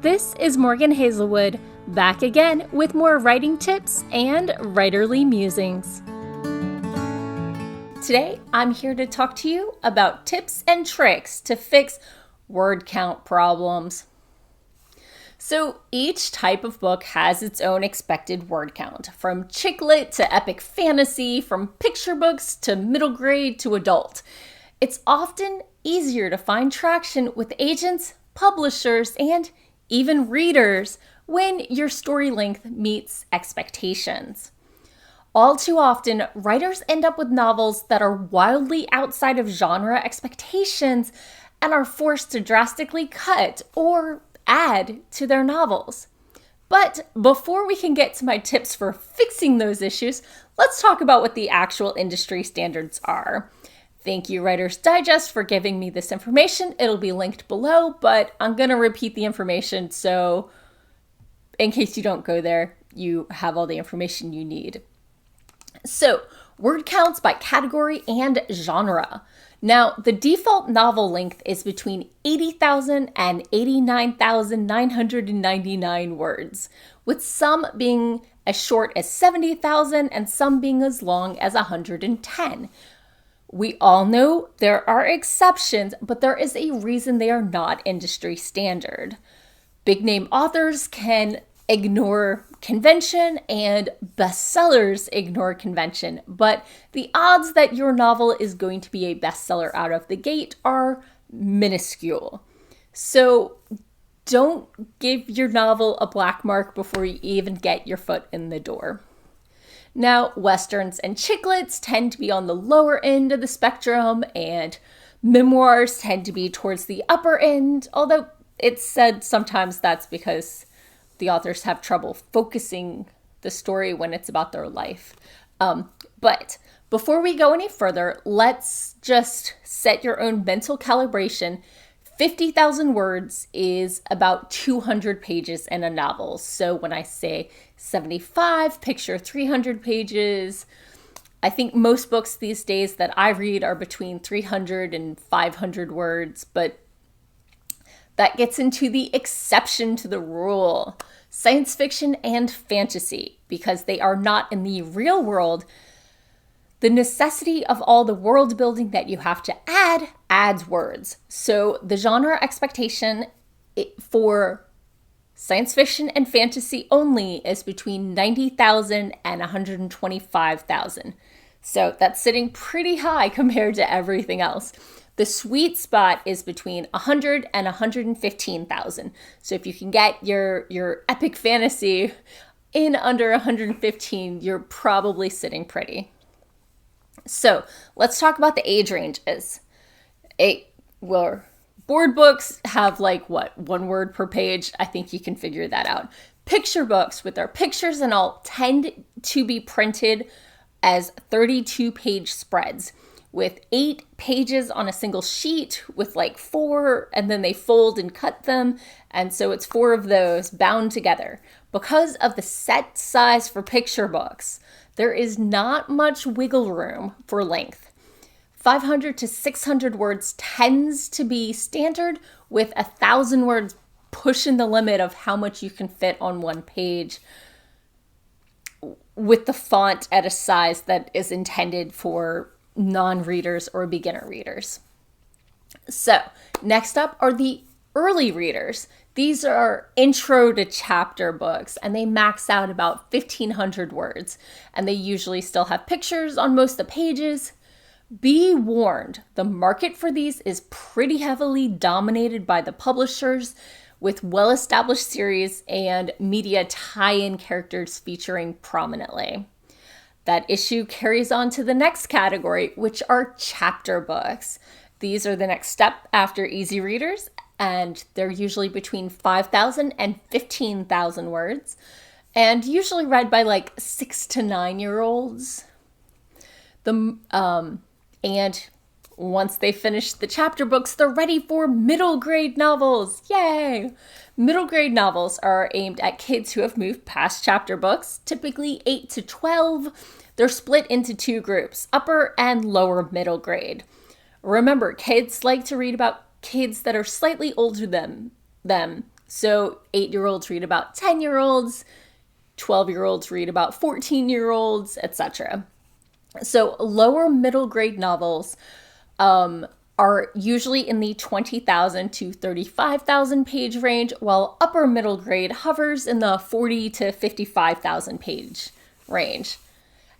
This is Morgan Hazelwood, back again with more writing tips and writerly musings. Today, I'm here to talk to you about tips and tricks to fix word count problems. So each type of book has its own expected word count, from chick lit to epic fantasy, from picture books to middle grade to adult. It's often easier to find traction with agents, publishers, and even readers when your story length meets expectations. All too often, writers end up with novels that are wildly outside of genre expectations and are forced to drastically cut or add to their novels. But before we can get to my tips for fixing those issues, let's talk about what the actual industry standards are. Thank you, Writer's Digest, for giving me this information. It'll be linked below, but I'm going to repeat the information so in case you don't go there, you have all the information you need. So, word counts by category and genre. Now, the default novel length is between 80,000 and 89,999 words, with some being as short as 70,000 and some being as long as 110. We all know there are exceptions, but there is a reason they are not industry standard. Big name authors can ignore convention and bestsellers ignore convention, but the odds that your novel is going to be a bestseller out of the gate are minuscule. So don't give your novel a black mark before you even get your foot in the door. Now, westerns and chick lits tend to be on the lower end of the spectrum, and memoirs tend to be towards the upper end, although it's said sometimes that's because the authors have trouble focusing the story when it's about their life. But before we go any further, let's just set your own mental calibration. 50,000 words is about 200 pages in a novel. So when I say 75, picture 300 pages. I think most books these days that I read are between 300 and 500 words, but that gets into the exception to the rule. Science fiction and fantasy, because they are not in the real world. The necessity of all the world building that you have to add adds words. So the genre expectation for science fiction and fantasy only is between 90,000 and 125,000. So that's sitting pretty high compared to everything else. The sweet spot is between 100 and 115,000. So if you can get your epic fantasy in under 115, you're probably sitting pretty. So let's talk about the age ranges. Board books have one word per page. I think you can figure that out. Picture books with their pictures and all tend to be printed as 32-page spreads with 8 pages on a single sheet with 4, and then they fold and cut them. And so it's 4 of those bound together. Because of the set size for picture books, there is not much wiggle room for length. 500 to 600 words tends to be standard, with 1,000 words pushing the limit of how much you can fit on one page, with the font at a size that is intended for non-readers or beginner readers. So next up are the early readers. These are intro to chapter books, and they max out about 1,500 words, and they usually still have pictures on most of the pages. Be warned, the market for these is pretty heavily dominated by the publishers, with well-established series and media tie-in characters featuring prominently. That issue carries on to the next category, which are chapter books. These are the next step after easy readers, and they're usually between 5,000 and 15,000 words, and usually read by 6 to 9-year-olds. And once they finish the chapter books, they're ready for middle grade novels. Yay! Middle grade novels are aimed at kids who have moved past chapter books, typically 8 to 12. They're split into 2 groups, upper and lower middle grade. Remember, kids like to read about kids that are slightly older than them So 8-year-olds read about 10-year-olds, 12-year-olds read about 14-year-olds, etc. So lower middle grade novels are usually in the 20,000 to 35,000 page range, while upper middle grade hovers in the 40 to 55,000 page range.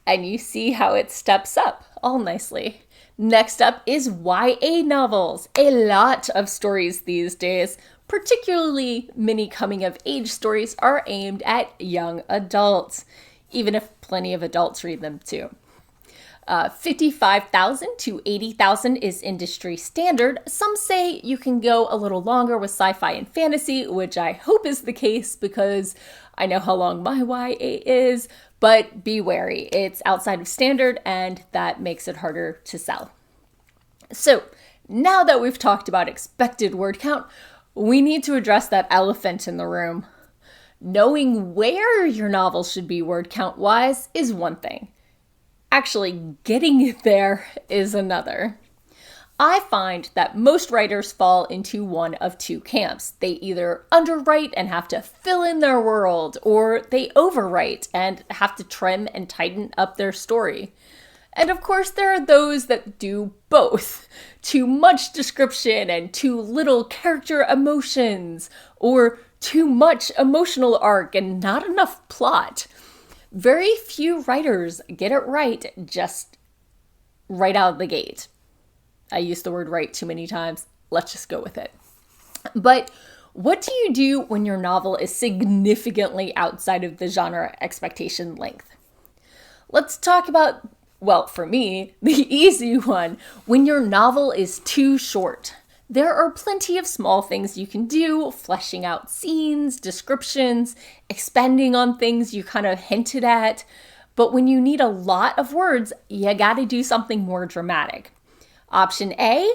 And you see how it steps up all nicely. Next up is YA novels. A lot of stories these days, particularly many coming of age stories, are aimed at young adults, even if plenty of adults read them too. 55,000 to 80,000 is industry standard. Some say you can go a little longer with sci-fi and fantasy, which I hope is the case because I know how long my YA is, but be wary. It's outside of standard and that makes it harder to sell. So now that we've talked about expected word count, we need to address that elephant in the room. Knowing where your novel should be word count wise is one thing. Actually, getting there is another. I find that most writers fall into one of two camps. They either underwrite and have to fill in their world, or they overwrite and have to trim and tighten up their story. And of course, there are those that do both. Too much description and too little character emotions, or too much emotional arc and not enough plot. Very few writers get it right just right out of the gate. I used the word right too many times. Let's just go with it. But what do you do when your novel is significantly outside of the genre expectation length? Let's talk about, well, for me, the easy one, when your novel is too short. There are plenty of small things you can do, fleshing out scenes, descriptions, expanding on things you kind of hinted at. But when you need a lot of words, you gotta do something more dramatic. Option A,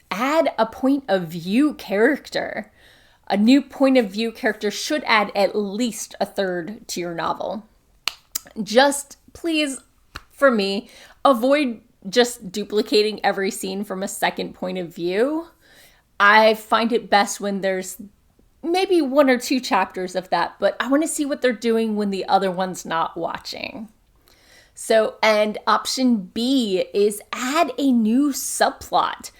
add a point of view character. A new point of view character should add at least a third to your novel. Just please, for me, avoid just duplicating every scene from a second point of view. I find it best when there's maybe 1 or 2 chapters of that, but I want to see what they're doing when the other one's not watching. So, and option B is add a new subplot.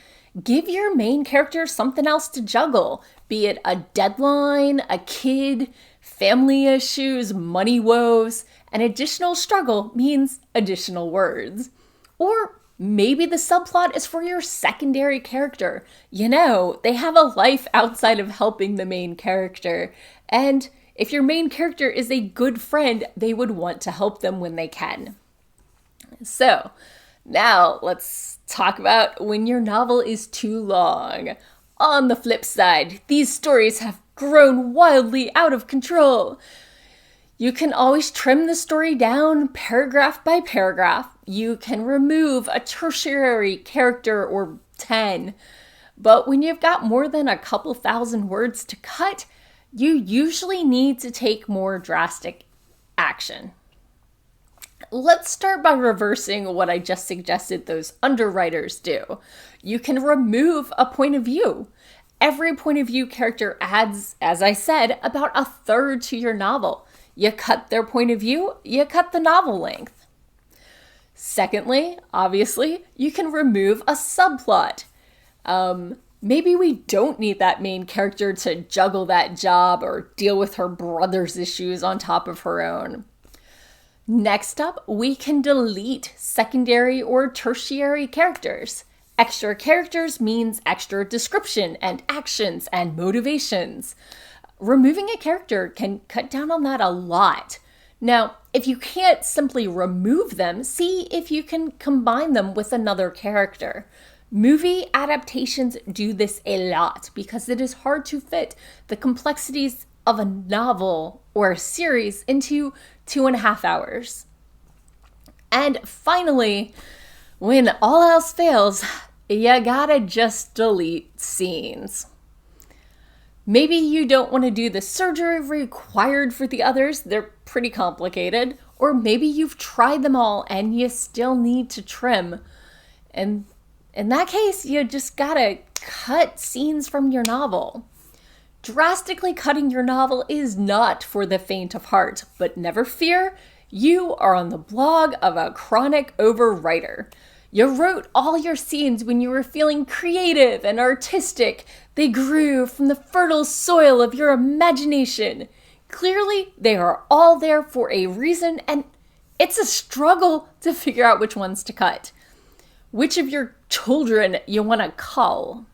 Give your main character something else to juggle, be it a deadline, a kid, family issues, money woes. An additional struggle means additional words. Or maybe the subplot is for your secondary character. You know, they have a life outside of helping the main character. And if your main character is a good friend, they would want to help them when they can. So, now let's talk about when your novel is too long. On the flip side, these stories have grown wildly out of control. You can always trim the story down paragraph by paragraph. You can remove a tertiary character or 10. But when you've got more than a couple thousand words to cut, you usually need to take more drastic action. Let's start by reversing what I just suggested those underwriters do. You can remove a point of view. Every point of view character adds, as I said, about a third to your novel. You cut their point of view, you cut the novel length. Secondly, obviously, you can remove a subplot. Maybe we don't need that main character to juggle that job or deal with her brother's issues on top of her own. Next up, we can delete secondary or tertiary characters. Extra characters means extra description and actions and motivations. Removing a character can cut down on that a lot. Now, if you can't simply remove them, see if you can combine them with another character. Movie adaptations do this a lot because it is hard to fit the complexities of a novel or a series into 2.5 hours. And finally, when all else fails, you gotta just delete scenes. Maybe you don't want to do the surgery required for the others, they're pretty complicated, or maybe you've tried them all and you still need to trim. And in that case, you just gotta cut scenes from your novel. Drastically cutting your novel is not for the faint of heart, but never fear, you are on the blog of a chronic overwriter. You wrote all your scenes when you were feeling creative and artistic. They grew from the fertile soil of your imagination. Clearly, they are all there for a reason, and it's a struggle to figure out which ones to cut. Which of your children you want to cull.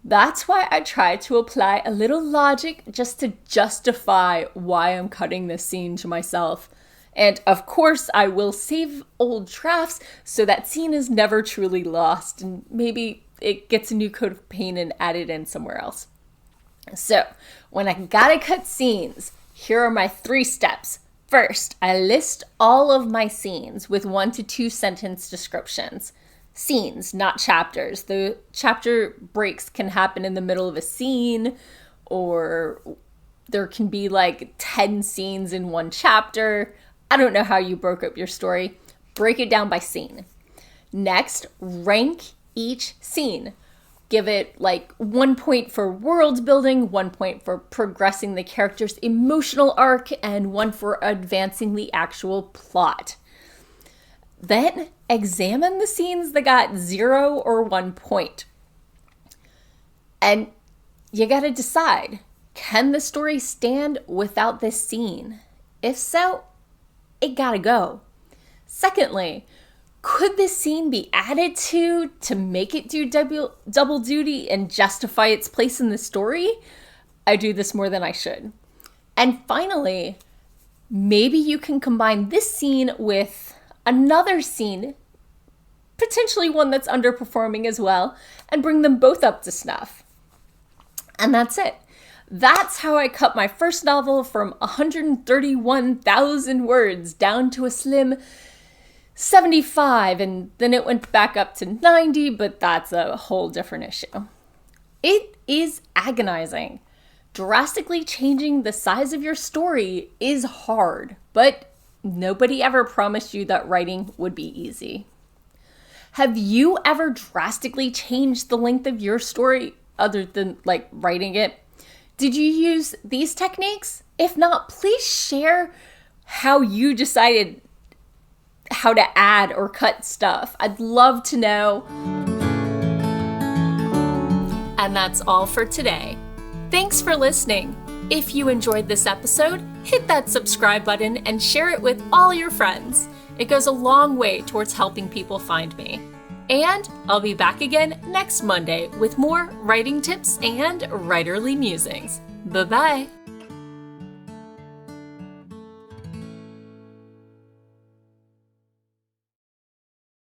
That's why I try to apply a little logic just to justify why I'm cutting this scene to myself. And of course, I will save old drafts so that scene is never truly lost, and maybe it gets a new coat of paint and added in somewhere else. So, when I gotta cut scenes, here are my 3 steps. First, I list all of my scenes with 1 to 2 sentence descriptions. Scenes, not chapters. The chapter breaks can happen in the middle of a scene, or there can be like 10 scenes in one chapter. I don't know how you broke up your story. Break it down by scene. Next, rank each scene. Give it like 1 point for world building, 1 point for progressing the character's emotional arc, and 1 for advancing the actual plot. Then examine the scenes that got 0 or 1 point. And you gotta decide, can the story stand without this scene? If so, it gotta go. Secondly, could this scene be added to make it do double duty and justify its place in the story? I do this more than I should. And finally, maybe you can combine this scene with another scene, potentially one that's underperforming as well, and bring them both up to snuff. And that's it. That's how I cut my first novel from 131,000 words down to a slim 75, and then it went back up to 90, but that's a whole different issue. It is agonizing. Drastically changing the size of your story is hard, but nobody ever promised you that writing would be easy. Have you ever drastically changed the length of your story other than like writing it? Did you use these techniques? If not, please share how you decided how to add or cut stuff. I'd love to know. And that's all for today. Thanks for listening. If you enjoyed this episode, hit that subscribe button and share it with all your friends. It goes a long way towards helping people find me. And I'll be back again next Monday with more writing tips and writerly musings. Bye-bye.